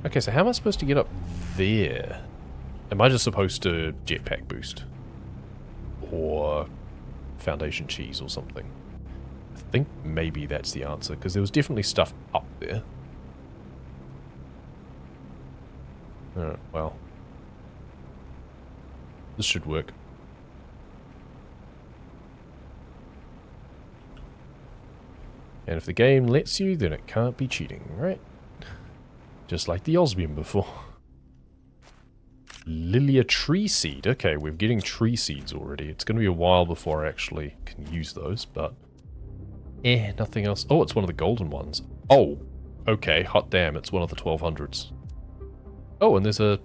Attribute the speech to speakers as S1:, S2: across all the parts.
S1: Okay, so how am I supposed to get up there? Am I just supposed to jetpack boost? Or foundation cheese or something? I think maybe that's the answer, because there was definitely stuff up there. Alright, well. This should work. And if the game lets you, then it can't be cheating, right? Just like the osmium before. Lilia tree seed. Okay, we're getting tree seeds already. It's going to be a while before I actually can use those, but... nothing else. Oh, it's one of the golden ones. Oh, okay, hot damn, it's one of the 1200s. Oh, and there's a...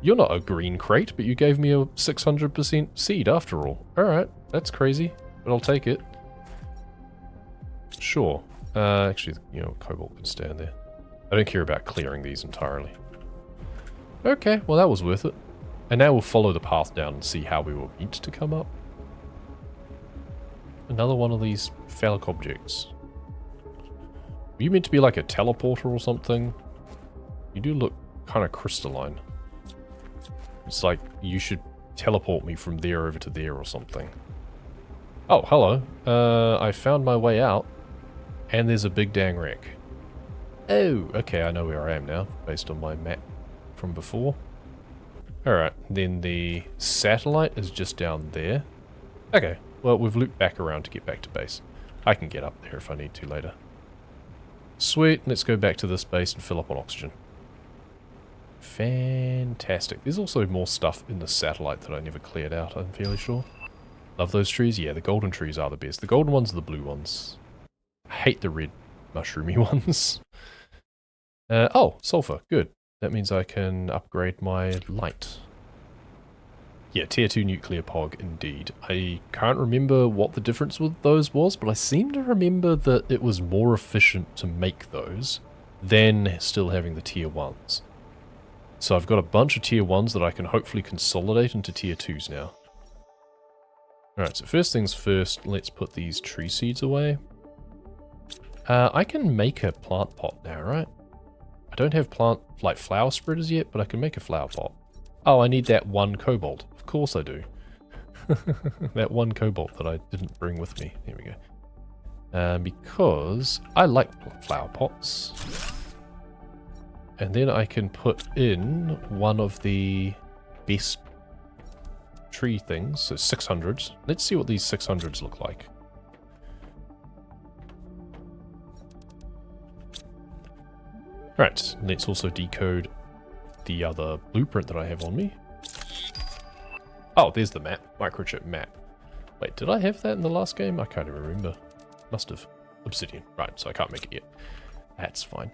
S1: You're not a green crate, but you gave me a 600% seed after all. Alright, that's crazy, but I'll take it. Sure. Actually, you know, cobalt can stand there. I don't care about clearing these entirely. Okay, well that was worth it. And now we'll follow the path down and see how we were meant to come up. Another one of these phallic objects. Were you meant to be like a teleporter or something? You do look kind of crystalline. It's like you should teleport me from there over to there or something. Oh, hello. I found my way out. And there's a big dang wreck. Oh, okay, I know where I am now, based on my map from before. Alright, then the satellite is just down there. Okay, well, we've looped back around to get back to base. I can get up there if I need to later. Sweet, let's go back to this base and fill up on oxygen. Fantastic. There's also more stuff in the satellite that I never cleared out, I'm fairly sure. Love those trees? Yeah, the golden trees are the best. The golden ones are the blue ones. I hate the red mushroomy ones. Oh, sulfur. Good. That means I can upgrade my light. Yeah, tier 2 nuclear pog, indeed. I can't remember what the difference with those was, but I seem to remember that it was more efficient to make those than still having the tier 1s. So I've got a bunch of tier 1s that I can hopefully consolidate into tier 2s now. Alright, so first things first, let's put these tree seeds away. I can make a plant pot now, right? I don't have flower spreaders yet, but I can make a flower pot. Oh, I need that one cobalt. Of course I do. That one cobalt that I didn't bring with me. There we go. Because I like flower pots. And then I can put in one of the best tree things, so 600s. Let's see what these 600s look like. Right, let's also decode the other blueprint that I have on me. Oh, there's the map. Microchip map. Wait, did I have that in the last game? I can't even remember. Must have. Obsidian. Right, so I can't make it yet. That's fine.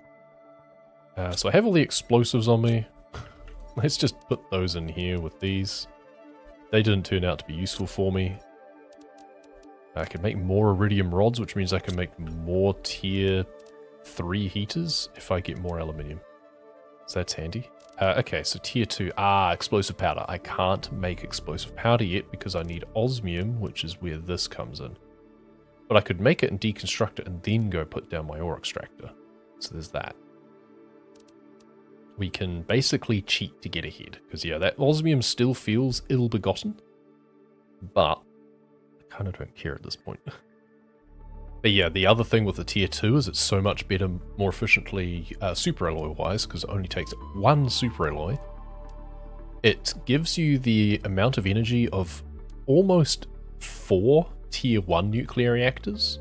S1: So I have all the explosives on me. Let's just put those in here with these. They didn't turn out to be useful for me. I can make more iridium rods, which means I can make more tier 3 heaters if I get more aluminium. So that's handy. Okay, so tier 2. Explosive powder. I can't make explosive powder yet because I need osmium, which is where this comes in. But I could make it and deconstruct it and then go put down my ore extractor. So there's that. We can basically cheat to get ahead. Because yeah, that osmium still feels ill-begotten. But I kind of don't care at this point. But yeah, the other thing with the tier 2 is it's so much better, more efficiently super alloy wise, because it only takes one super alloy. It gives you the amount of energy of almost 4 tier 1 nuclear reactors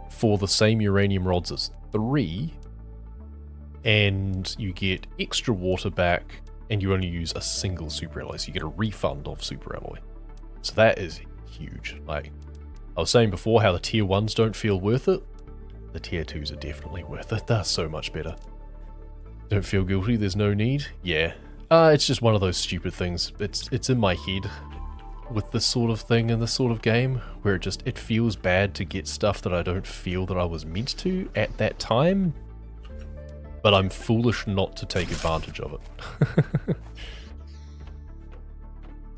S1: for the same uranium rods as 3, and you get extra water back, and you only use a single super alloy, so you get a refund of super alloy. So that is huge. Like I was saying before, how the tier 1s don't feel worth it. The tier 2s are definitely worth it. They're so much better. Don't feel guilty, there's no need. Yeah. It's just one of those stupid things. It's in my head with this sort of thing in this sort of game, where it feels bad to get stuff that I don't feel that I was meant to at that time. But I'm foolish not to take advantage of it.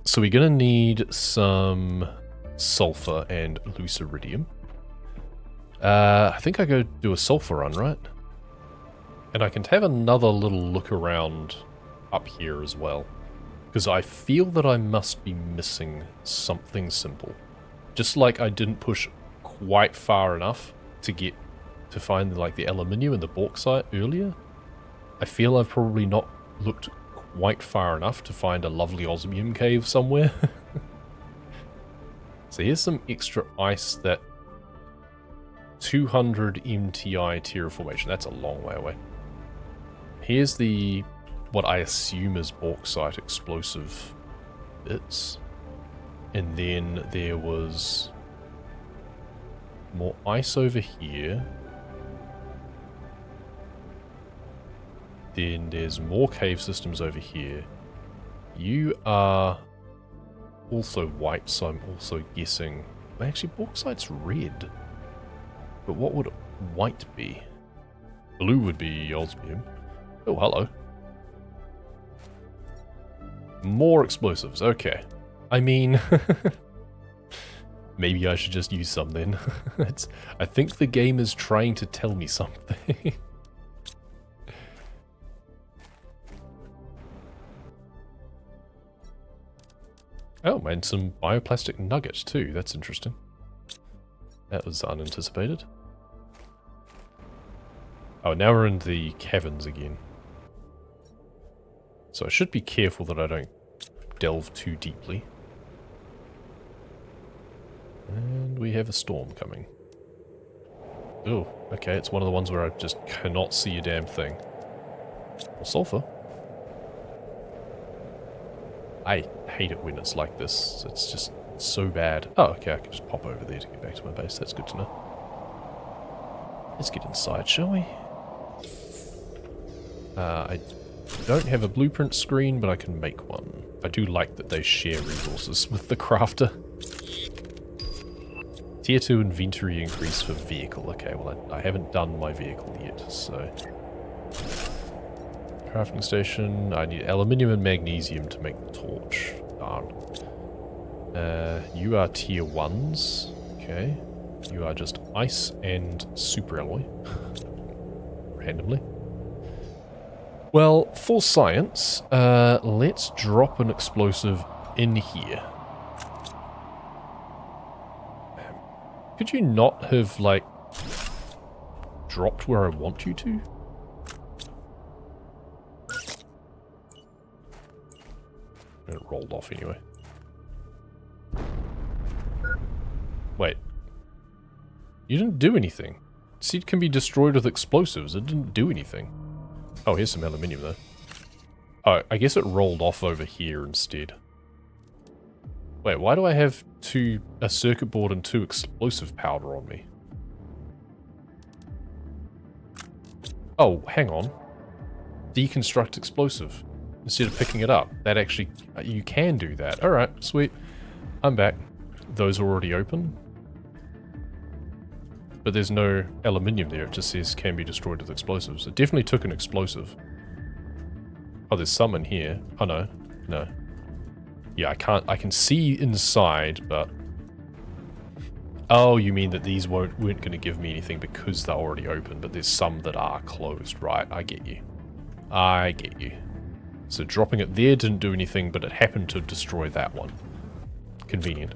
S1: So we're gonna need some sulfur and loose iridium. I think I go do a sulfur run, right? And I can have another little look around up here as well. Because I feel that I must be missing something simple. Just like I didn't push quite far enough to find like the aluminium and the bauxite earlier. I feel I've probably not looked quite far enough to find a lovely osmium cave somewhere. So here's some extra ice that 200 MTI terraformation. That's a long way away. Here's the what I assume is bauxite explosive bits. And then there was more ice over here. Then there's more cave systems over here. You are also white, so I'm also guessing... Actually, bauxite's red. But what would white be? Blue would be osmium. Oh, hello. More explosives, okay. I mean... maybe I should just use some then. I think the game is trying to tell me something. Oh, and some bioplastic nuggets too. That's interesting. That was unanticipated. Oh, now we're in the caverns again. So I should be careful that I don't delve too deeply. And we have a storm coming. Oh, okay, it's one of the ones where I just cannot see a damn thing. Well, sulfur. I hate it when it's like this. It's just so bad. Oh, okay, I can just pop over there to get back to my base. That's good to know. Let's get inside, shall we? I don't have a blueprint screen, but I can make one. I do like that they share resources with the crafter. Tier 2 inventory increase for vehicle. Okay, well, I haven't done my vehicle yet, so... Crafting station. I need aluminium and magnesium to make the torch. Darn. You are tier 1s. Okay. You are just ice and super alloy. Randomly. Well, for science, let's drop an explosive in here. Could you not have, like, dropped where I want you to? It rolled off anyway. Wait. You didn't do anything. Seed can be destroyed with explosives. It didn't do anything. Oh, here's some aluminium though. Oh, I guess it rolled off over here instead. Wait, why do I have a circuit board and 2 explosive powder on me? Oh, hang on. Deconstruct explosive. Instead of picking it up. That actually... You can do that. Alright, sweet. I'm back. Those are already open. But there's no aluminium there. It just says can be destroyed with explosives. It definitely took an explosive. Oh, there's some in here. Oh, no. No. Yeah, I can see inside, but... Oh, you mean that these weren't going to give me anything because they're already open, but there's some that are closed. Right, I get you. I get you. So dropping it there didn't do anything, but it happened to destroy that one. Convenient.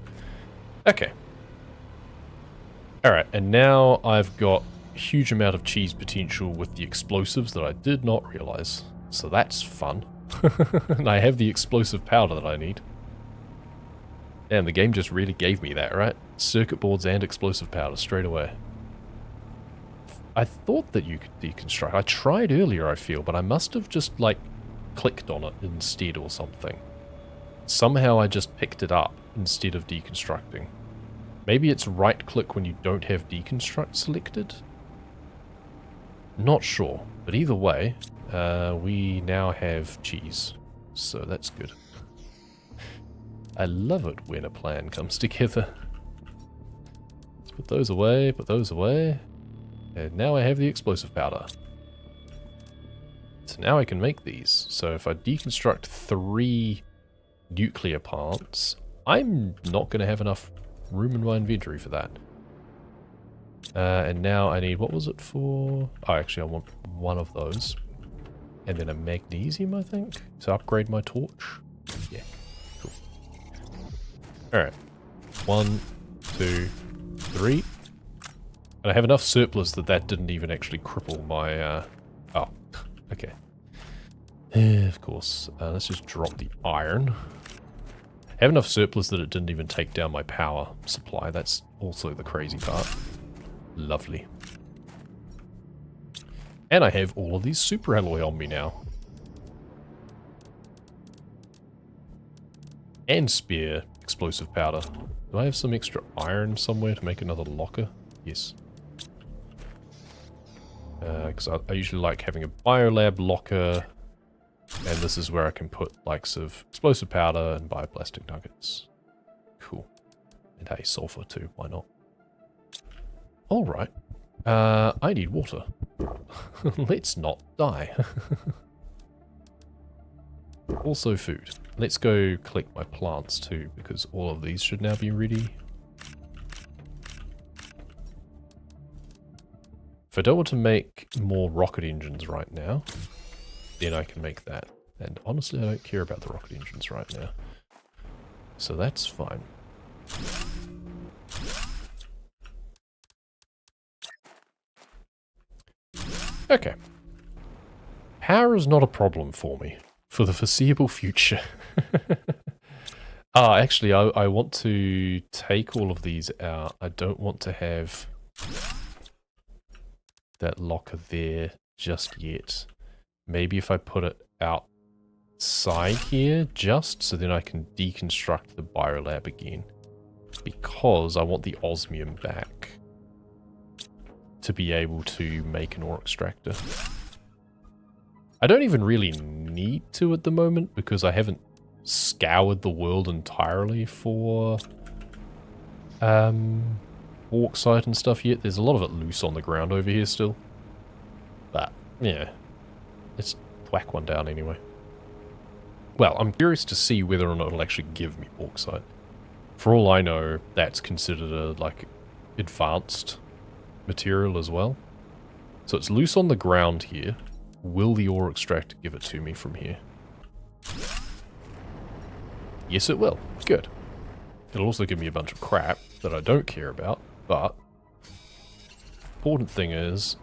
S1: Okay. Alright, and now I've got a huge amount of cheese potential with the explosives that I did not realize. So that's fun. And I have the explosive powder that I need. Damn, the game just really gave me that, right? Circuit boards and explosive powder straight away. I thought that you could deconstruct. I tried earlier, I feel, but I must have just, like, clicked on it instead or something. Somehow I just picked it up instead of deconstructing. Maybe it's right click when you don't have deconstruct selected? Not sure, but either way, we now have cheese, so that's good. I love it when a plan comes together. Let's put those away, and now I have the explosive powder. So now I can make these. So if I deconstruct 3 nuclear parts, I'm not going to have enough room in my inventory for that. And now I need, what was it for? Oh, actually I want one of those. And then a magnesium, I think, to upgrade my torch. Yeah, cool. Alright. 1, 2, 3. And I have enough surplus that didn't even actually cripple my, oh, okay. Of course. Let's just drop the iron. I have enough surplus that it didn't even take down my power supply. That's also the crazy part. Lovely. And I have all of these super alloy on me now. And spare explosive powder. Do I have some extra iron somewhere to make another locker? Yes. Because I usually like having a biolab locker. And this is where I can put likes of explosive powder and bioplastic nuggets. Cool. And hey, sulfur too, why not? Alright. I need water. Let's not die. Also food. Let's go collect my plants too, because all of these should now be ready. If I don't want to make more rocket engines right now, then I can make that. And honestly, I don't care about the rocket engines right now. So that's fine. Okay. Power is not a problem for me for the foreseeable future. Actually, I want to take all of these out. I don't want to have that locker there just yet. Maybe if I put it outside here, just so then I can deconstruct the biolab again. Because I want the osmium back to be able to make an ore extractor. I don't even really need to at the moment because I haven't scoured the world entirely for bauxite and stuff yet. There's a lot of it loose on the ground over here still. But, yeah. Let's whack one down anyway. Well, I'm curious to see whether or not it'll actually give me bauxite. For all I know, that's considered a, like, advanced material as well. So it's loose on the ground here. Will the ore extractor give it to me from here? Yes, it will. Good. It'll also give me a bunch of crap that I don't care about, but important thing is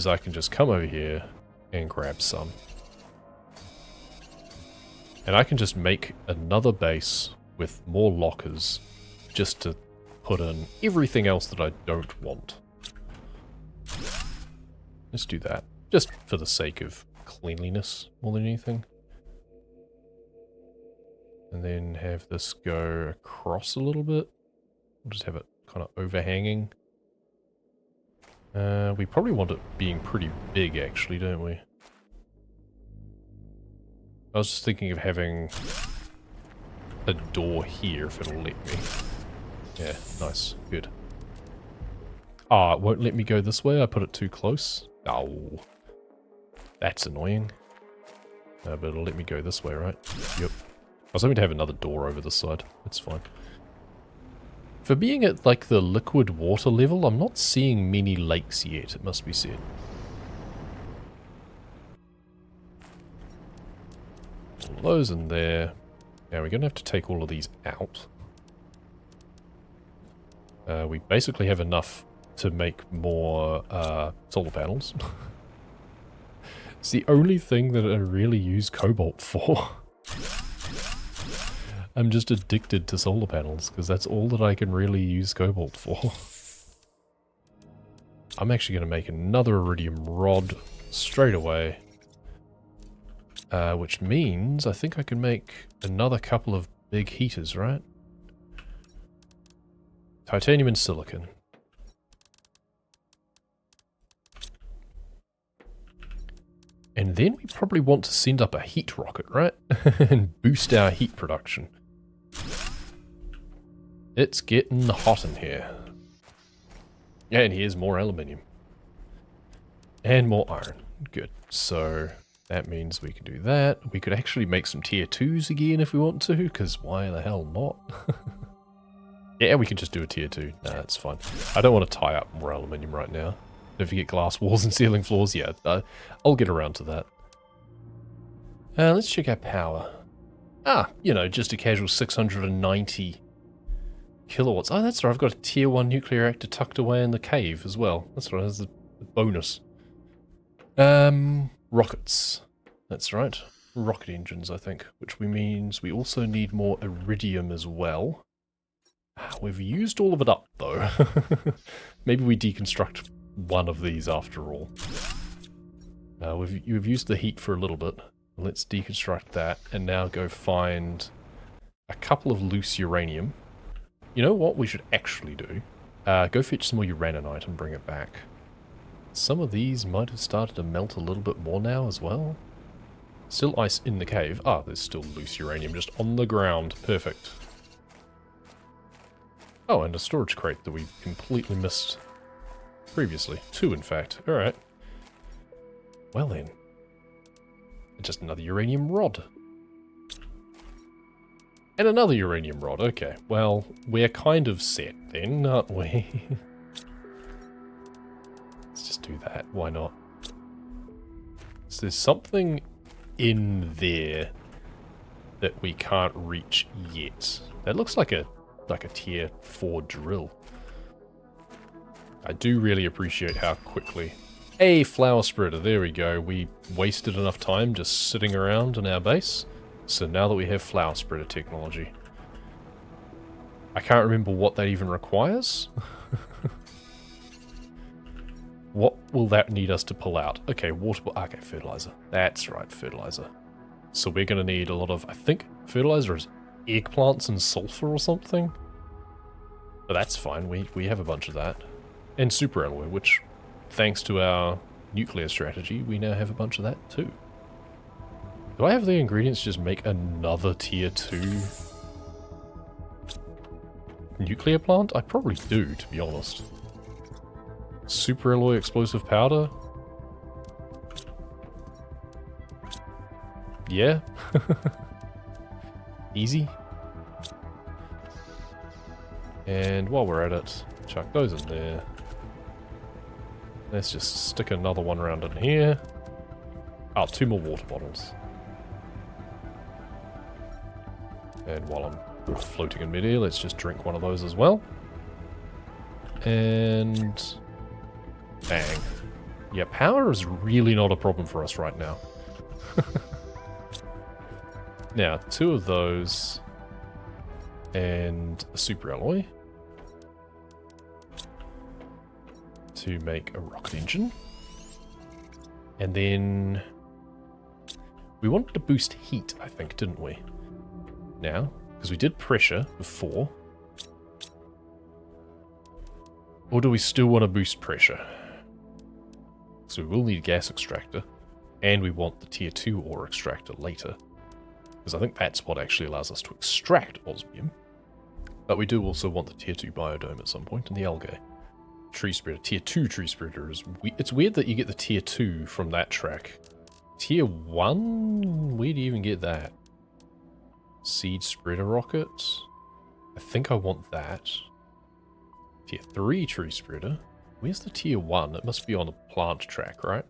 S1: I can just come over here and grab some. And I can just make another base with more lockers just to put in everything else that I don't want. Let's do that. Just for the sake of cleanliness more than anything. And then have this go across a little bit. We'll just have it kind of overhanging. We probably want it being pretty big actually, don't we? I was just thinking of having a door here if it'll let me. Yeah, nice. Good. Ah, it won't let me go this way. I put it too close. Oh. That's annoying. But it'll let me go this way, right? Yep. I was hoping to have another door over this side. That's fine. For being at, like, the liquid water level, I'm not seeing many lakes yet, it must be said. All those in there. Now we're going to have to take all of these out. We basically have enough to make more solar panels. It's the only thing that I really use cobalt for. I'm just addicted to solar panels, because that's all that I can really use cobalt for. I'm actually going to make another iridium rod straight away. Which means I think I can make another couple of big heaters, right? Titanium and silicon. And then we probably want to send up a heat rocket, right? And boost our heat production. It's getting hot in here. And here's more aluminium. And more iron. Good. So that means we can do that. We could actually make some tier 2s again if we want to, because why the hell not? Yeah, we can just do a tier 2. Nah, that's fine. I don't want to tie up more aluminium right now. Don't forget glass walls and ceiling floors. Yeah, I'll get around to that. Let's check our power. Ah, you know, just a casual 690 kilowatts. Oh, that's right. I've got a tier 1 nuclear reactor tucked away in the cave as well. That's right. That's a bonus. Rockets. That's right. Rocket engines, I think. Which means we also need more iridium as well. We've used all of it up, though. Maybe we deconstruct one of these after all. We've used the heat for a little bit. Let's deconstruct that, and now go find a couple of loose uranium. You know what we should actually do? Go fetch some more uraninite and bring it back. Some of these might have started to melt a little bit more now as well. Still ice in the cave. Ah, there's still loose uranium just on the ground. Perfect. Oh, and a storage crate that we completely missed previously. 2, in fact. Alright. Well then. Just another uranium rod. And another uranium rod. Okay. Well, we're kind of set then, aren't we? Let's just do that. Why not? So there's something in there that we can't reach yet. That looks like a tier 4 drill. I do really appreciate how quickly... A flower spreader, there we go. We wasted enough time just sitting around in our base. So now that we have flower spreader technology. I can't remember what that even requires. What will that need us to pull out? Okay, okay, fertilizer. That's right, fertilizer. So we're going to need a lot of, I think, fertilizer is eggplants and sulfur or something. But that's fine, we have a bunch of that. And superalloy, which, thanks to our nuclear strategy, we now have a bunch of that too. Do I have the ingredients to just make another tier 2 nuclear plant? I probably do, to be honest. Superalloy explosive powder? Yeah. Easy. And while we're at it, chuck those in there. Let's just stick another one around in here. Oh, 2 more water bottles. And while I'm floating in midair, let's just drink one of those as well. And... bang. Yeah, power is really not a problem for us right now. Now, 2 of those... and a superalloy. To make a rocket engine. And then... we wanted to boost heat, I think, didn't we? Now, because we did pressure before. Or do we still want to boost pressure? So we will need a gas extractor. And we want the tier 2 ore extractor later. Because I think that's what actually allows us to extract osmium. But we do also want the tier 2 biodome at some point, and the algae. Tree spreader, tier 2 tree spreader is... it's weird that you get the tier 2 from that track. Tier 1? Where do you even get that? Seed spreader rocket? I think I want that. Tier 3 tree spreader? Where's the tier 1? It must be on the plant track, right?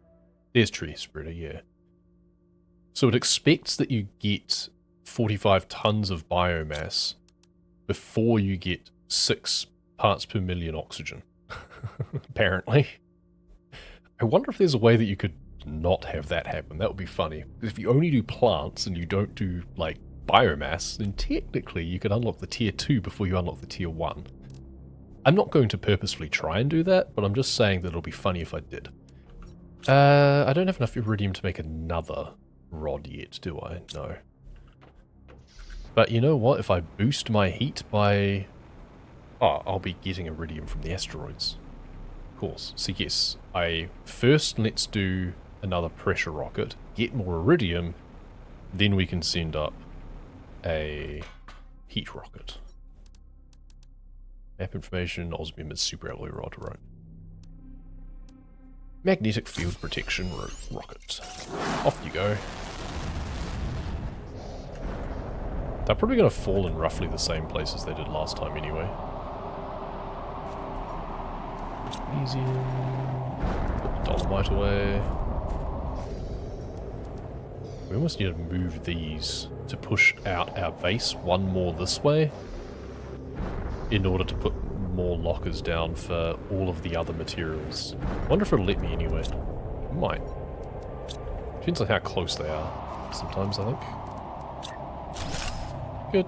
S1: There's tree spreader, yeah. So it expects that you get 45 tons of biomass before you get 6 parts per million oxygen. Apparently. I wonder if there's a way that you could not have that happen. That would be funny. Because if you only do plants and you don't do, like, biomass, then technically you could unlock the tier 2 before you unlock the tier 1. I'm not going to purposefully try and do that, but I'm just saying that it'll be funny if I did. I don't have enough iridium to make another rod yet, do I? No. But you know what? If I boost my heat by... oh, I'll be getting iridium from the asteroids. Of course. So yes, let's do another pressure rocket, get more iridium, then we can send up a heat rocket. Map information, osmium is superalloy rod, right? Magnetic field protection rocket. Off you go. They're probably going to fall in roughly the same places they did last time anyway. Magnesium. Put the dolomite away. We almost need to move these to push out our base one more this way in order to put more lockers down for all of the other materials. I wonder if it'll let me anyway. It might. Depends on how close they are sometimes, I think. Good.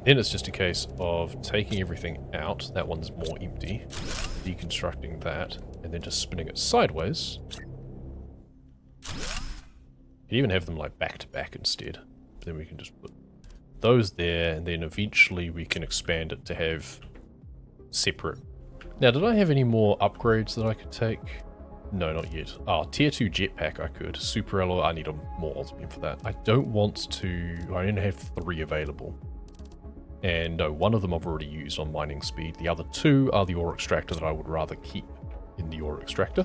S1: Then it's just a case of taking everything out. That one's more empty. Deconstructing that, and then just spinning it sideways. You can even have them like back to back instead. Then we can just put those there, and then eventually we can expand it to have separate. Now, did I have any more upgrades that I could take? No, not yet. Oh, tier 2 jetpack I could. Super alloy, I need more osmium for that. I don't want to, I only have 3 available. And no, one of them I've already used on mining speed. The other 2 are the ore extractor that I would rather keep in the ore extractor.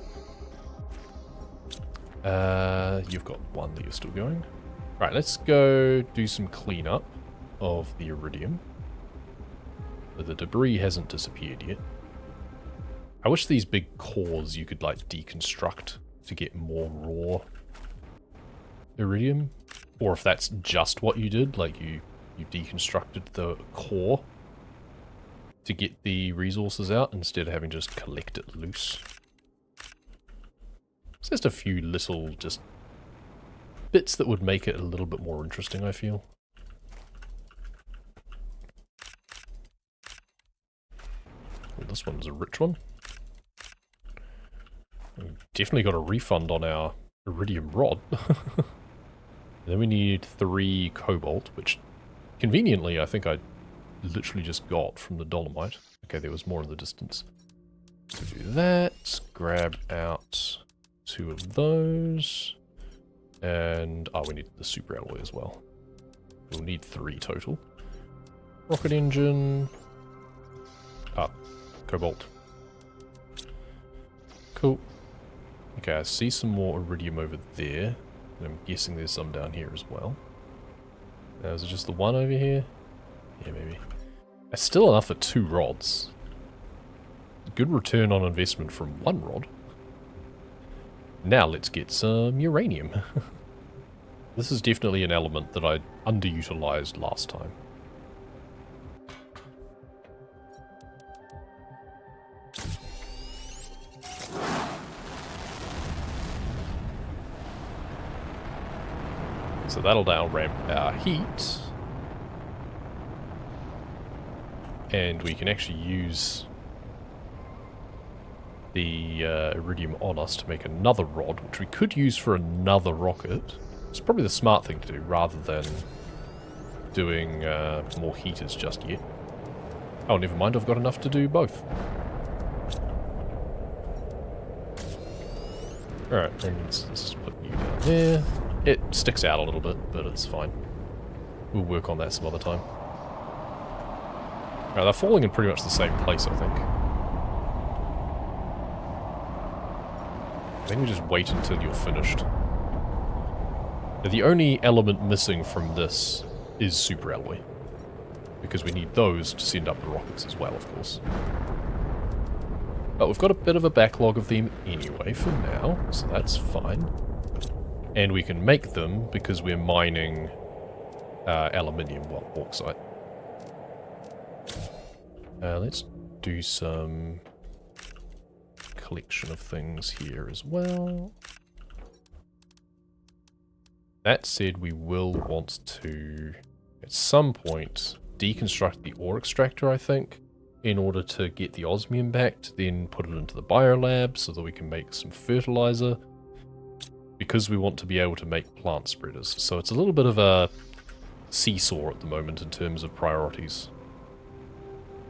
S1: You've got 1 that you're still going. Right, let's go do some cleanup of the iridium. But the debris hasn't disappeared yet. I wish these big cores you could like deconstruct to get more raw iridium. Or if that's just what you did, like you deconstructed the core to get the resources out instead of having just collect it loose. It's just a few little just bits that would make it a little bit more interesting, I feel. Well, this one's a rich one. We've definitely got a refund on our iridium rod. Then we need 3 cobalt, which conveniently I think I literally just got from the dolomite. Okay, there was more in the distance. So do that, grab out 2 of those, and we need the super alloy as well. We'll need 3 total. Rocket engine, cobalt. Cool. Okay, I see some more iridium over there, and I'm guessing there's some down here as well. Now, is it just the one over here? Yeah, maybe. That's still enough for 2 rods. Good return on investment from 1 rod. Now let's get some uranium. This is definitely an element that I underutilized last time. So that'll now ramp our heat. And we can actually use the iridium on us to make another rod, which we could use for another rocket. It's probably the smart thing to do, rather than doing more heaters just yet. Oh, never mind, I've got enough to do both. Alright, let's just put you down there. It sticks out a little bit, but it's fine. We'll work on that some other time. Alright, they're falling in pretty much the same place, I think. I think we just wait until you're finished. Now, the only element missing from this is super alloy, because we need those to send up the rockets as well, of course. But we've got a bit of a backlog of them anyway for now, so that's fine. And we can make them because we're mining aluminium, well, bauxite. Let's do some collection of things here as well. That said, we will want to, at some point, deconstruct the ore extractor, I think, in order to get the osmium back, to then put it into the biolab so that we can make some fertilizer, because we want to be able to make plant spreaders. So it's a little bit of a seesaw at the moment in terms of priorities.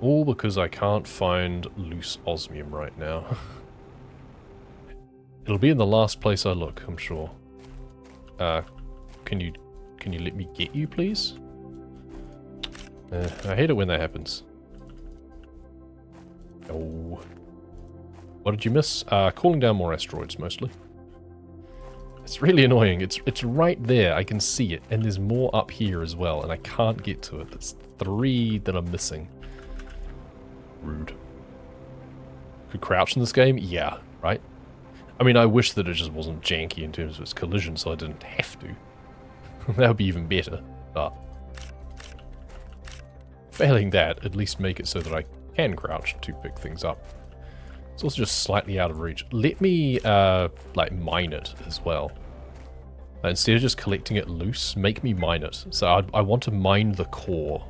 S1: All because I can't find loose osmium right now. It'll be in the last place I look, I'm sure. Can you let me get you, please? I hate it when that happens. Oh. What did you miss? Calling down more asteroids, mostly. It's really annoying. It's right there. I can see it. And there's more up here as well, and I can't get to it. There's 3 that I'm missing. Rude. could crouch in this game? Yeah, right? I mean, I wish that it just wasn't janky in terms of its collision, so I didn't have to. That would be even better, but... failing that, at least make it so that I can crouch to pick things up. It's also just slightly out of reach. Let me, like, mine it as well. Instead of just collecting it loose, make me mine it. So I want to mine the core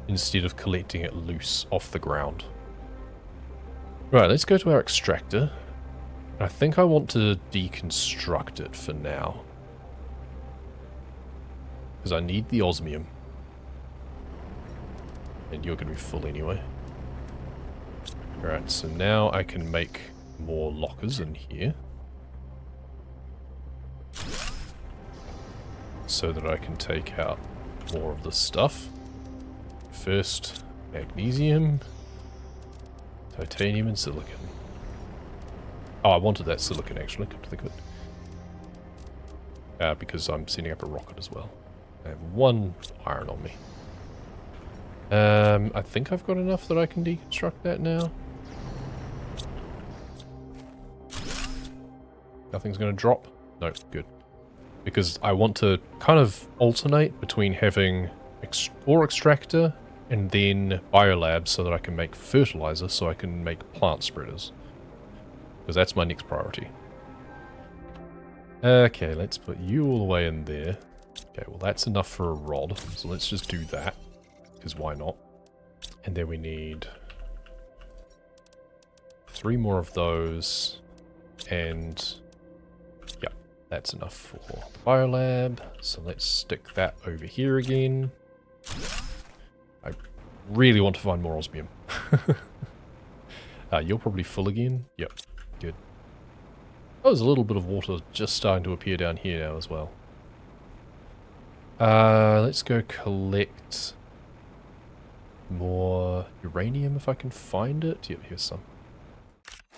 S1: instead of collecting it loose off the ground. Right, let's go to our extractor. I think I want to deconstruct it for now. Because I need the osmium. And you're going to be full anyway. Alright, so now I can make more lockers in here. So that I can take out more of this stuff. First, magnesium, titanium and silicon. Oh, I wanted that silicon actually, come to think of it. Because I'm setting up a rocket as well. I have 1 iron on me. I think I've got enough that I can deconstruct that now. Nothing's going to drop? No, good. Because I want to kind of alternate between having ore extractor and then biolab so that I can make fertilizer so I can make plant spreaders. Because that's my next priority. Okay, let's put you all the way in there. Okay, well that's enough for a rod, so let's just do that. Because why not? And then we need 3 more of those. And yeah, that's enough for biolab. So let's stick that over here again. I really want to find more osmium. You're probably full again. Yep, good. Oh, there's a little bit of water just starting to appear down here now as well. Let's go collect more uranium if I can find it. Yep, here's some.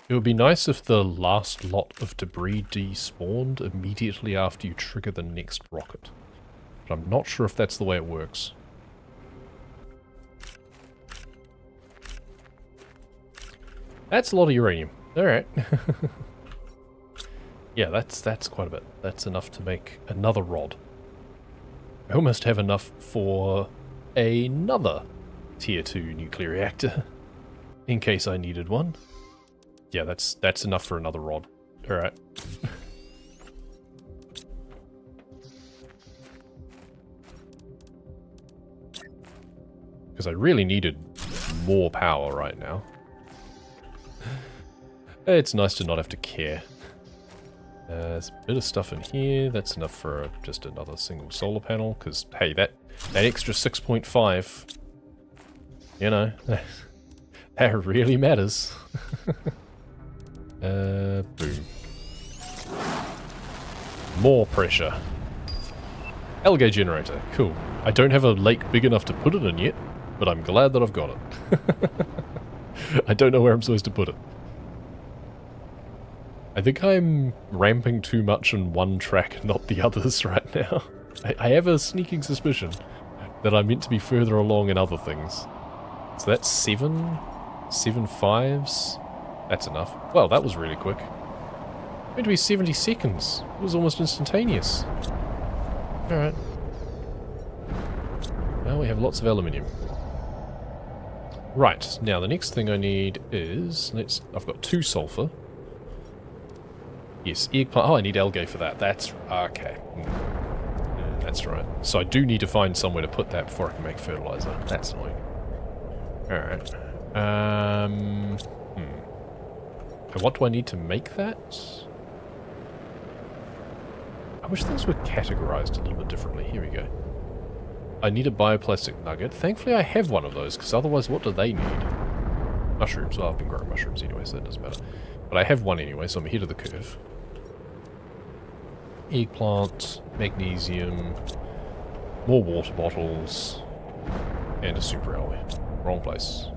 S1: It would be nice if the last lot of debris despawned immediately after you trigger the next rocket. But I'm not sure if that's the way it works. That's a lot of uranium. Alright. Yeah, that's quite a bit. That's enough to make another rod. I almost have enough for another Tier 2 nuclear reactor. In case I needed one. Yeah, that's enough for another rod. Alright. Because I really needed more power right now. It's nice to not have to care. There's a bit of stuff in here. That's enough for just another single solar panel. Because, hey, that extra 6.5, you know, that really matters. Boom. More pressure. Algae generator. Cool. I don't have a lake big enough to put it in yet, but I'm glad that I've got it. I don't know where I'm supposed to put it. I think I'm ramping too much on one track and not the others right now. I have a sneaking suspicion that I'm meant to be further along in other things. So that's 7 5s. That's enough. Well, that was really quick. Meant to be 70 seconds. It was almost instantaneous. Alright. Now we have lots of aluminium. Right, now the next thing I need is... I've got 2 sulfur. Yes, eggplant. Oh, I need algae for that. That's... okay. That's right. So I do need to find somewhere to put that before I can make fertilizer. That's annoying. Alright. And what do I need to make that? I wish things were categorized a little bit differently. Here we go. I need a bioplastic nugget. Thankfully I have one of those, because otherwise what do they need? Mushrooms. Well, I've been growing mushrooms anyway, so that doesn't matter. But I have one anyway, so I'm ahead of the curve. Eggplant, magnesium, more water bottles, and a super alloy. Wrong place.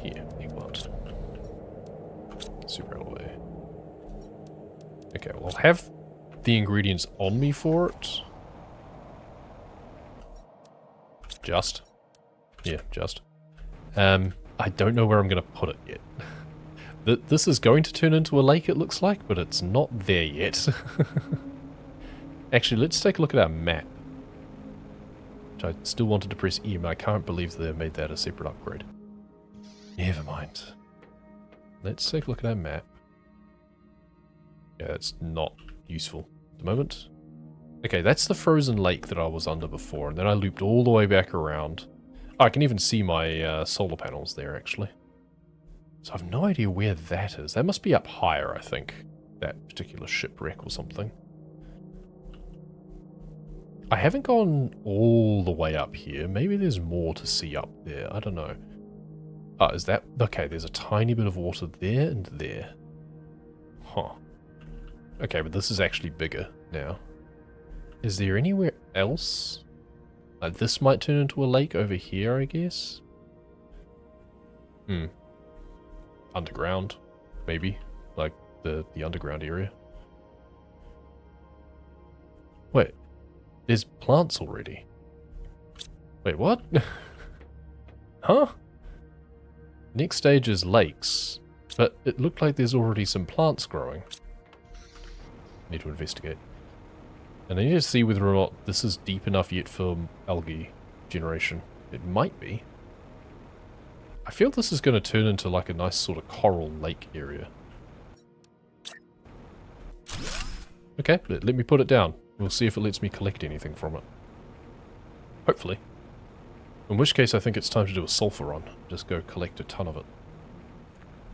S1: Here, eggplant. Super alloy. Okay, well, I'll have the ingredients on me for it. Just. Yeah, just. I don't know where I'm going to put it yet. This is going to turn into a lake, it looks like, but it's not there yet. Actually, let's take a look at our map. Which I still wanted to press E, but I can't believe they made that a separate upgrade. Never mind. Let's take a look at our map. Yeah, that's not useful at the moment. Okay, that's the frozen lake that I was under before, and then I looped all the way back around. Oh, I can even see my solar panels there, actually. So I have no idea where that is. That must be up higher, I think. That particular shipwreck or something. I haven't gone all the way up here. Maybe there's more to see up there. I don't know. Oh, is that... Okay, there's a tiny bit of water there and there. Huh. Okay, but this is actually bigger now. Is there anywhere else? This might turn into a lake over here, I guess? Underground, maybe. Like, the underground area. Wait. There's plants already. Wait, what? Huh? Next stage is lakes. But it looked like there's already some plants growing. Need to investigate. And I need to see whether or not this is deep enough yet for algae generation. It might be. I feel this is going to turn into like a nice sort of coral lake area. Okay, let me put it down. We'll see if it lets me collect anything from it. Hopefully. In which case I think it's time to do a sulfur run. Just go collect a ton of it.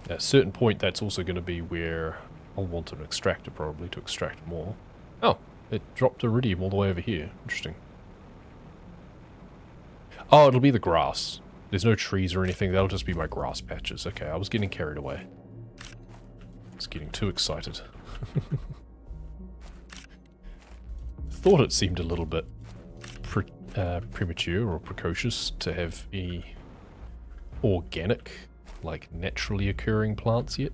S1: At a certain point that's also going to be where I'll want an extractor probably to extract more. Oh, it dropped iridium all the way over here. Interesting. Oh, it'll be the grass. There's no trees or anything. That'll just be my grass patches. Okay, I was getting carried away. I was getting too excited. Thought it seemed a little bit premature or precocious to have any organic, like naturally occurring plants yet.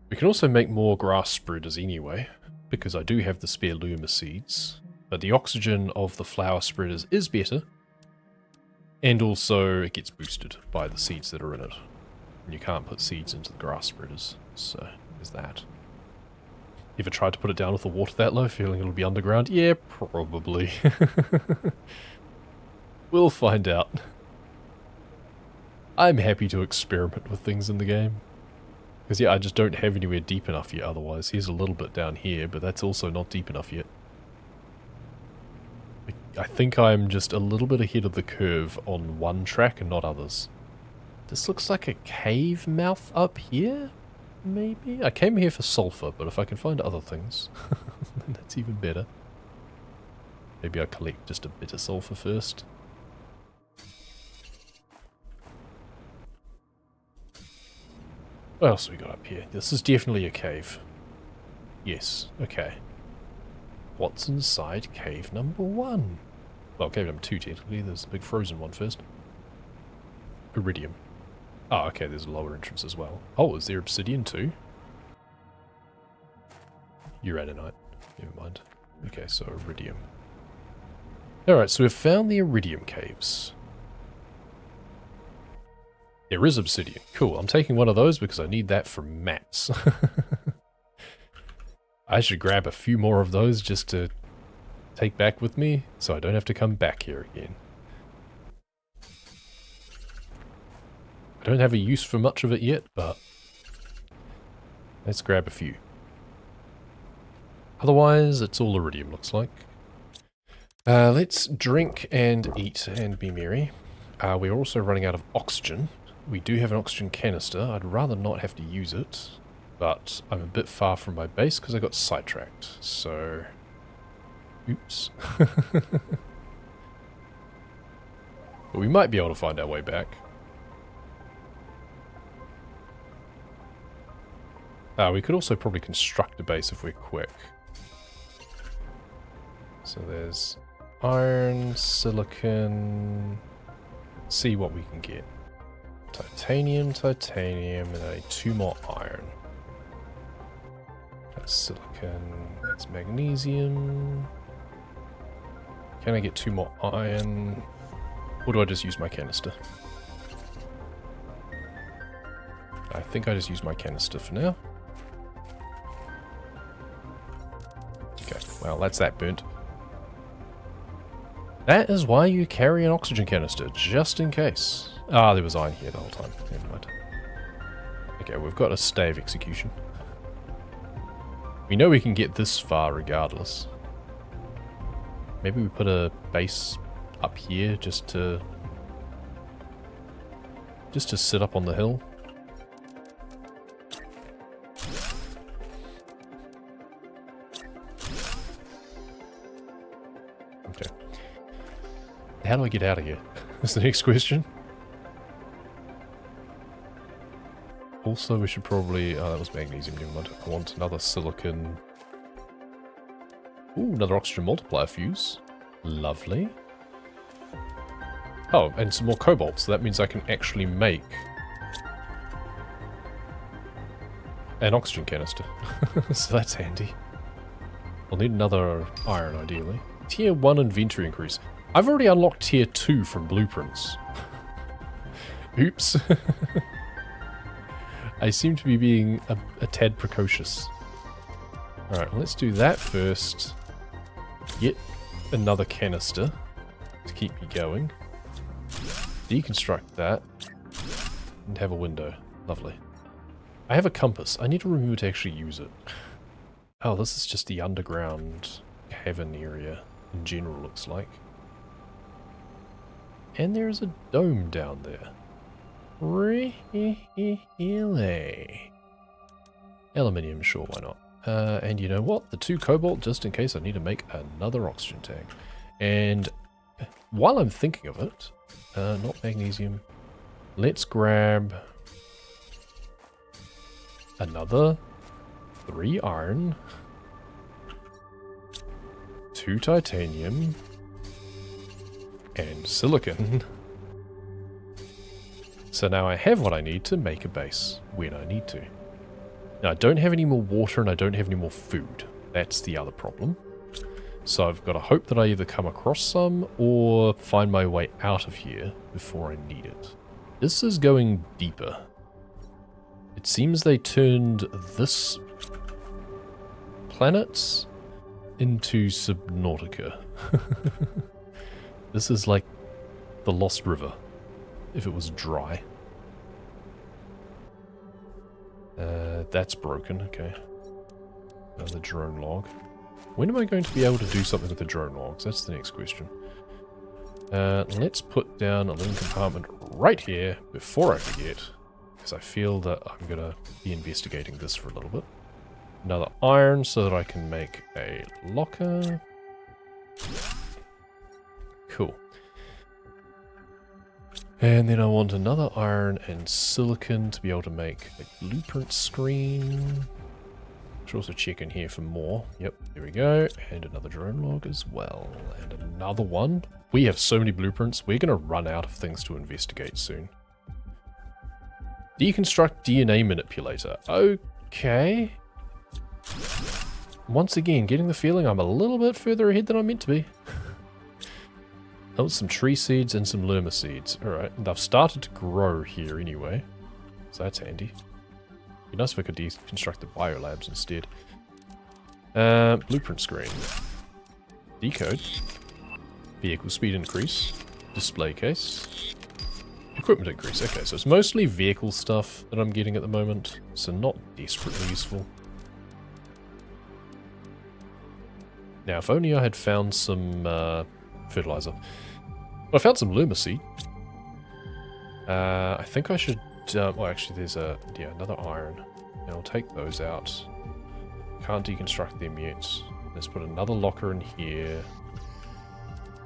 S1: We can also make more grass spreaders anyway, because I do have the spare luma seeds, but the oxygen of the flower spreaders is better, and also it gets boosted by the seeds that are in it. And you can't put seeds into the grass spreaders, so there's that. Ever tried to put it down with the water that low, feeling it'll be underground? Yeah, probably. We'll find out. I'm happy to experiment with things in the game. Because yeah, I just don't have anywhere deep enough yet otherwise. Here's a little bit down here, but that's also not deep enough yet. I think I'm just a little bit ahead of the curve on one track and not others. This looks like a cave mouth up here? Maybe? I came here for sulfur, but if I can find other things, then that's even better. Maybe I collect just a bit of sulfur first. What else have we got up here? This is definitely a cave. Yes, okay. What's inside cave number 1? Well, cave number 2 technically. There's the big frozen one first. Iridium. Oh, okay, there's a lower entrance as well. Oh, is there obsidian too? Uraninite. Never mind. Okay, so iridium. Alright, so we've found the iridium caves. There is obsidian. Cool, I'm taking one of those because I need that for maps. I should grab a few more of those just to take back with me, so I don't have to come back here again. I don't have a use for much of it yet, but let's grab a few. Otherwise, it's all iridium, looks like. Let's drink and eat and be merry. We're also running out of oxygen. We do have an oxygen canister. I'd rather not have to use it, but I'm a bit far from my base because I got sidetracked, so... Oops. But we might be able to find our way back. We could also probably construct a base if we're quick. So there's iron, silicon. Let's see what we can get. Titanium, titanium, and I need 2 more iron. That's silicon, that's magnesium. Can I get 2 more iron? Or do I just use my canister? I think I just use my canister for now. Okay, well, that's that burnt. That is why you carry an oxygen canister, just in case. Ah, there was iron here the whole time. Never mind. Okay, we've got a stay of execution. We know we can get this far regardless. Maybe we put a base up here just to sit up on the hill. Okay. How do I get out of here? That's the next question. Also, we should probably... Oh, that was magnesium, never mind. I want another silicon... Ooh, another oxygen multiplier fuse. Lovely. Oh, and some more cobalt, so that means I can actually make... an oxygen canister. So that's handy. I'll need another iron, ideally. Tier 1 inventory increase. I've already unlocked Tier 2 from blueprints. Oops. I seem to be being a tad precocious. Alright, let's do that first. Get another canister to keep me going. Deconstruct that. And have a window. Lovely. I have a compass. I need to remember to actually use it. Oh, this is just the underground cavern area in general, looks like. And there's a dome down there. Really? Aluminium, sure, why not? And you know what? The 2 cobalt, just in case I need to make another oxygen tank. And while I'm thinking of it, not magnesium, let's grab another 3 iron, 2 titanium, and silicon. So now I have what I need to make a base when I need to. Now I don't have any more water and I don't have any more food. That's the other problem. So I've got to hope that I either come across some or find my way out of here before I need it. This is going deeper. It seems they turned this planet into Subnautica. This is like the Lost River, if it was dry. That's broken, okay. Another drone log. When am I going to be able to do something with the drone logs? That's the next question. Let's put down a living compartment right here before I forget, because I feel that I'm going to be investigating this for a little bit. Another iron so that I can make a locker. Cool. And then I want another iron and silicon to be able to make a blueprint screen. Should also check in here for more. Yep, here we go. And another drone log as well. And another one. We have so many blueprints. We're going to run out of things to investigate soon. Deconstruct DNA manipulator. Okay. Once again, getting the feeling I'm a little bit further ahead than I'm meant to be. Oh, some tree seeds and some lerma seeds. Alright, and they've started to grow here anyway. So that's handy. Be nice if I could deconstruct the biolabs instead. Blueprint screen. Decode. Vehicle speed increase. Display case. Equipment increase. Okay, so it's mostly vehicle stuff that I'm getting at the moment. So not desperately useful. Now, if only I had found some fertilizer. Well, I found some lerma seed. I think I should... well, actually, there's another iron. And I'll take those out. Can't deconstruct them yet. Let's put another locker in here.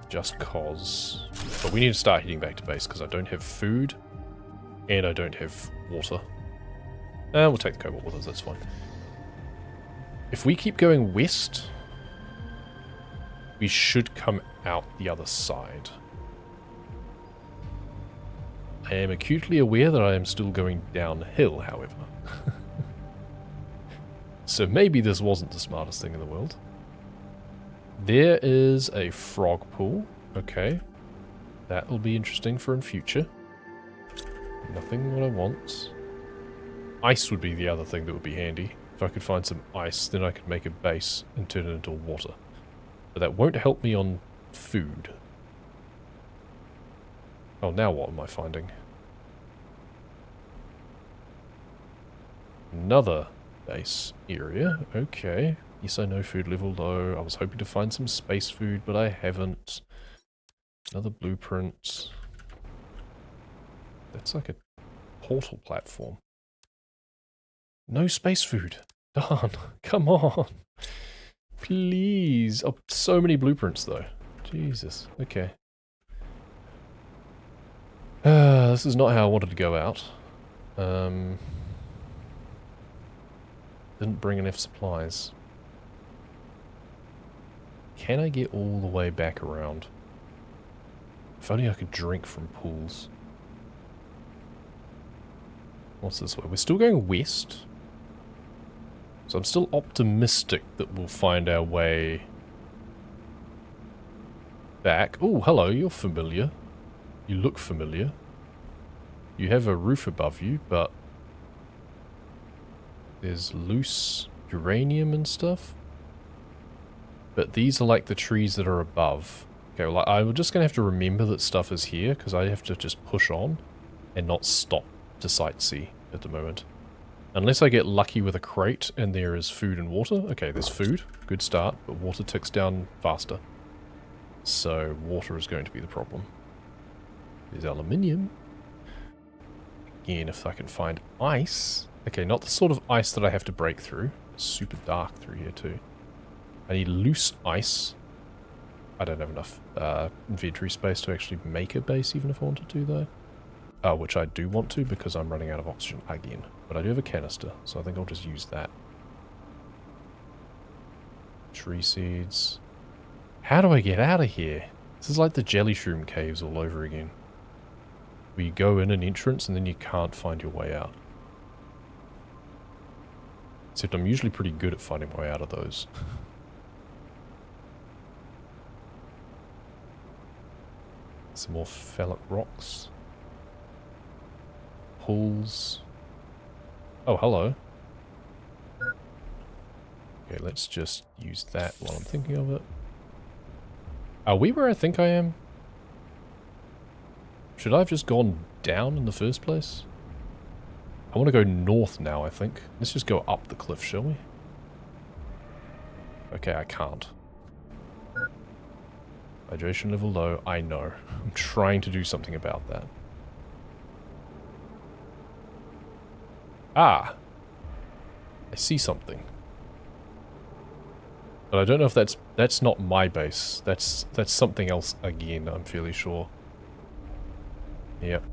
S1: Just cause. But we need to start heading back to base because I don't have food. And I don't have water. We'll take the cobalt with us, that's fine. If we keep going west, we should come out the other side. I am acutely aware that I am still going downhill, however. So maybe this wasn't the smartest thing in the world. There is a frog pool. Okay. That will be interesting for in future. Nothing what I want. Ice would be the other thing that would be handy. If I could find some ice, then I could make a base and turn it into water. But that won't help me on food. Oh, now what am I finding? Another base area. Okay. Yes, I know food level low. I was hoping to find some space food, but I haven't. Another blueprint. That's like a portal platform. No space food. Darn. Come on. Please. Oh, so many blueprints though. Jesus. Okay. This is not how I wanted to go out. Didn't bring enough supplies. Can I get all the way back around? If only I could drink from pools. What's this way? We're still going west. So I'm still optimistic that we'll find our way back. Oh, hello, you're familiar. You look familiar. You have a roof above you, but there's loose uranium and stuff. But these are like the trees that are above. Okay, well, I'm just going to have to remember that stuff is here, because I have to just push on and not stop to sightsee at the moment. Unless I get lucky with a crate and there is food and water. Okay, there's food. Good start, but water ticks down faster. So water is going to be the problem. There's aluminium. Again, if I can find ice. Okay, not the sort of ice that I have to break through. It's super dark through here too. I need loose ice. I don't have enough inventory space to actually make a base, even if I wanted to, though. Which I do want to, because I'm running out of oxygen again. But I do have a canister, so I think I'll just use that. Tree seeds. How do I get out of here? This is like the jelly shroom caves all over again. Where you go in an entrance and then you can't find your way out. Except I'm usually pretty good at finding my way out of those. Some more phallic rocks. Pools. Oh, hello. Okay, let's just use that while I'm thinking of it. Are we where I think I am? Should I have just gone down in the first place? I want to go north now, I think. Let's just go up the cliff, shall we? Okay, I can't. Hydration level low, I know. I'm trying to do something about that. Ah! I see something. But I don't know if that's not my base. That's something else again, I'm fairly sure. Yep.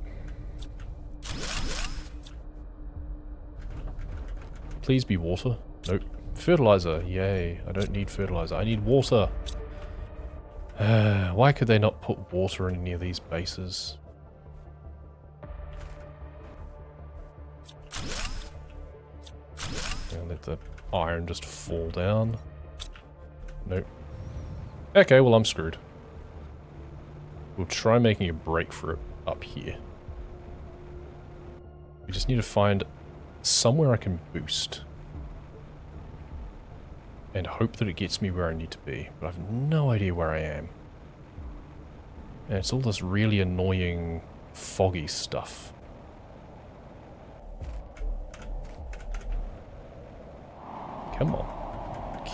S1: Please be water. Nope. Fertilizer. Yay. I don't need fertilizer. I need water. Why could they not put water in any of these bases? And let the iron just fall down. Nope. Okay, well I'm screwed. We'll try making a break for it up here. We just need to find somewhere I can boost. And hope that it gets me where I need to be. But I have no idea where I am. And it's all this really annoying, foggy stuff. Come on.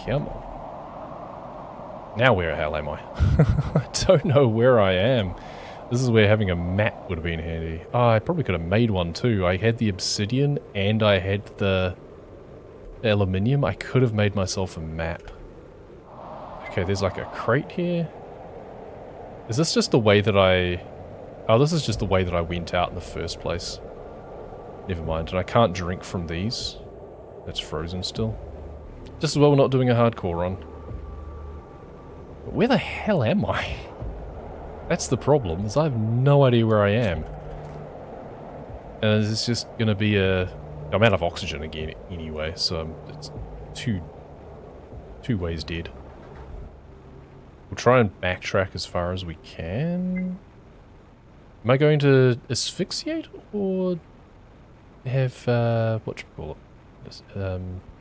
S1: Come on. Now where the hell am I? I don't know where I am. This is where having a map would have been handy. Oh, I probably could have made one too. I had the obsidian and I had the aluminium. I could have made myself a map. Okay, there's like a crate here. Is this just the way that I... Oh, this is just the way that I went out in the first place. Never mind. And I can't drink from these. That's frozen still. Just as well we're not doing a hardcore run. But where the hell am I? That's the problem, is I have no idea where I am. And it's just going to be a... I'm out of oxygen again anyway, so it's two ways dead. We'll try and backtrack as far as we can. Am I going to asphyxiate, or have, what should we call it? This,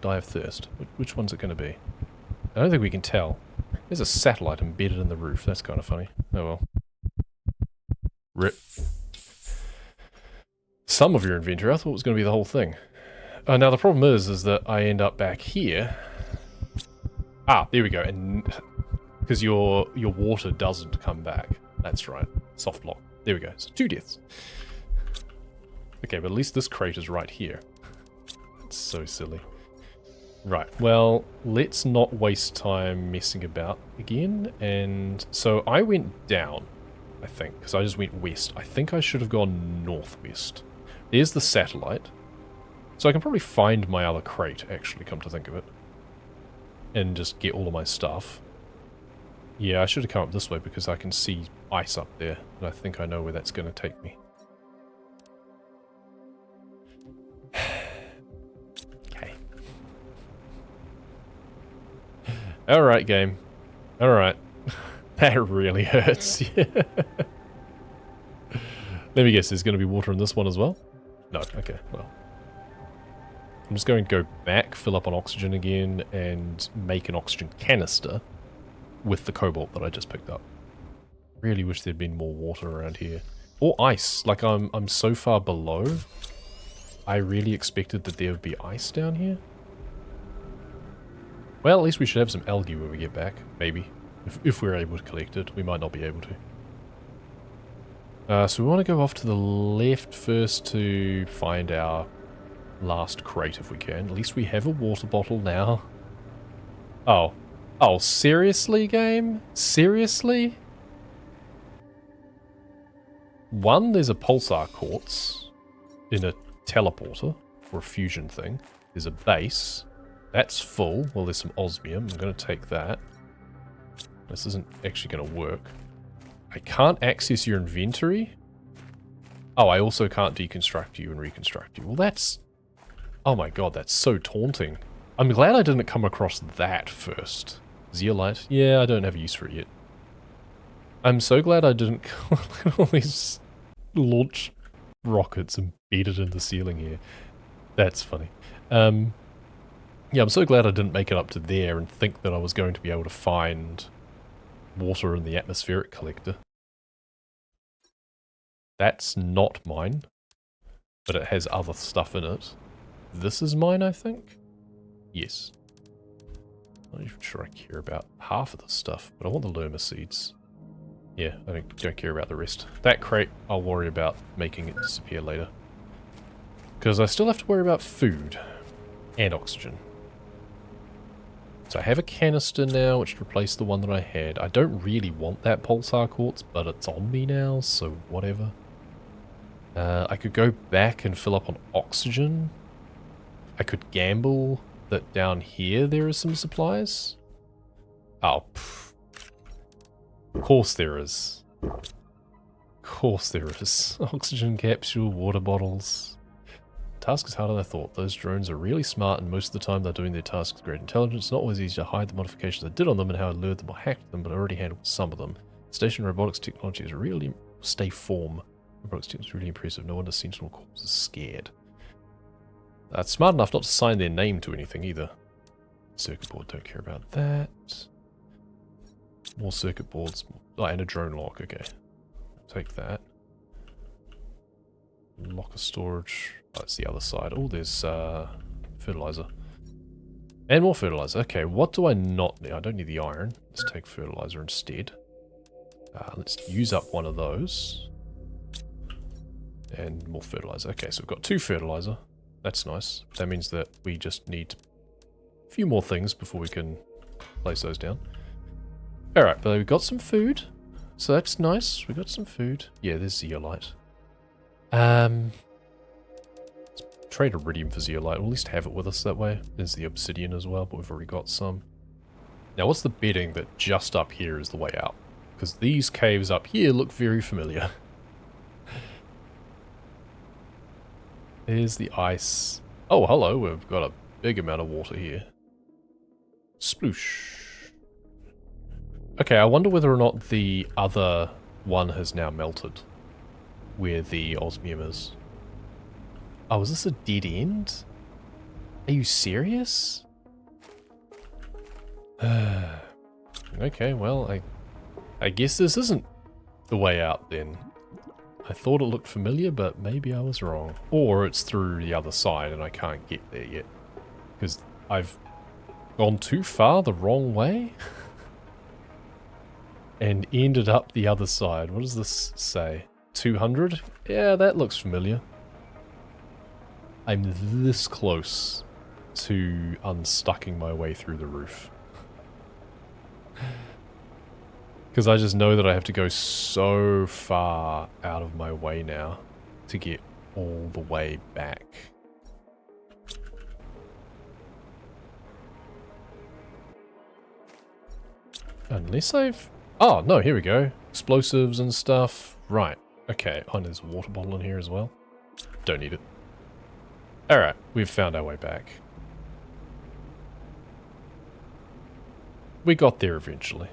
S1: die of thirst. Which one's it going to be? I don't think we can tell. There's a satellite embedded in the roof. That's kind of funny. Oh well. Rip. Some of your inventory. I thought it was going to be the whole thing. Now the problem is that I end up back here. Ah, there we go. And because your water doesn't come back. That's right. Soft lock. There we go. So 2 deaths. Okay, but at least this crate is right here. That's so silly. Right, well, let's not waste time messing about again. And so I went down, I think, because I just went west. I think I should have gone northwest. There's the satellite. So I can probably find my other crate, actually, come to think of it. And just get all of my stuff. Yeah, I should have come up this way because I can see ice up there. And I think I know where that's going to take me. Okay. Alright, game. Alright. That really hurts. Let me guess, there's going to be water in this one as well? No, okay, well. I'm just going to go back, fill up on oxygen again, and make an oxygen canister with the cobalt that I just picked up. Really wish there'd been more water around here. Or ice. Like, I'm so far below. I really expected that there would be ice down here. Well, at least we should have some algae when we get back. Maybe. If we're able to collect it. We might not be able to. So we want to go off to the left first to find our last crate if we can. At least we have a water bottle now. Oh. Oh, seriously, game? Seriously? One, there's a pulsar quartz in a teleporter for a fusion thing. There's a base. That's full. Well, there's some osmium. I'm going to take that. This isn't actually going to work. I can't access your inventory. Oh, I also can't deconstruct you and reconstruct you. Well, that's... Oh my god, that's so taunting. I'm glad I didn't come across that first. Zeolite? Yeah, I don't have a use for it yet. I'm so glad I didn't... Look at all these launch rockets embedded in the ceiling here. That's funny. Yeah, I'm so glad I didn't make it up to there and think that I was going to be able to find water in the atmospheric collector. That's not mine, but it has other stuff in it. This is mine, I think? Yes. I'm not even sure I care about half of this stuff, but I want the Lerma seeds. Yeah, I don't care about the rest. That crate, I'll worry about making it disappear later. Because I still have to worry about food and oxygen. So I have a canister now, which replaced the one that I had. I don't really want that pulsar quartz, but it's on me now, so whatever. I could go back and fill up on oxygen. I could gamble that down here there are some supplies. Oh, pff. Of course there is. Of course there is. Oxygen capsule, water bottles. Task is harder than I thought. Those drones are really smart, and most of the time they're doing their tasks with great intelligence. It's not always easy to hide the modifications I did on them and how I lured them or hacked them, but I already handled some of them. Station robotics technology is really... Stay form. Robotics technology is really impressive. No wonder Sentinel Corps is scared. That's smart enough not to sign their name to anything either. Circuit board, don't care about that. More circuit boards. Oh, and a drone lock, okay. Take that. Locker storage. Oh, that's the other side. Oh, there's fertilizer. And more fertilizer. Okay, what do I not need? I don't need the iron. Let's take fertilizer instead. Let's use up one of those. And more fertilizer. Okay, so we've got 2 fertilizer. That's nice. That means that we just need a few more things before we can place those down. Alright, but we've got some food. So that's nice. We got some food. Yeah, there's zeolite. Let's trade iridium for zeolite. We'll at least have it with us that way. There's the obsidian as well, but we've already got some. Now, what's the betting that just up here is the way out? Because these caves up here look very familiar. There's the ice. Oh, hello. We've got a big amount of water here. Sploosh. Okay, I wonder whether or not the other one has now melted. Where the osmium is. Oh, is this a dead end? Are you serious? Okay, well, I guess this isn't the way out then. I thought it looked familiar, but maybe I was wrong. Or it's through the other side and I can't get there yet. Because I've gone too far the wrong way? And ended up the other side. What does this say? 200? Yeah, that looks familiar. I'm this close to unstucking my way through the roof. Because I just know that I have to go so far out of my way now to get all the way back. Unless I've... Oh, no, here we go. Explosives and stuff. Right. Okay. Oh, and there's a water bottle in here as well. Don't need it. Alright, we've found our way back. We got there eventually.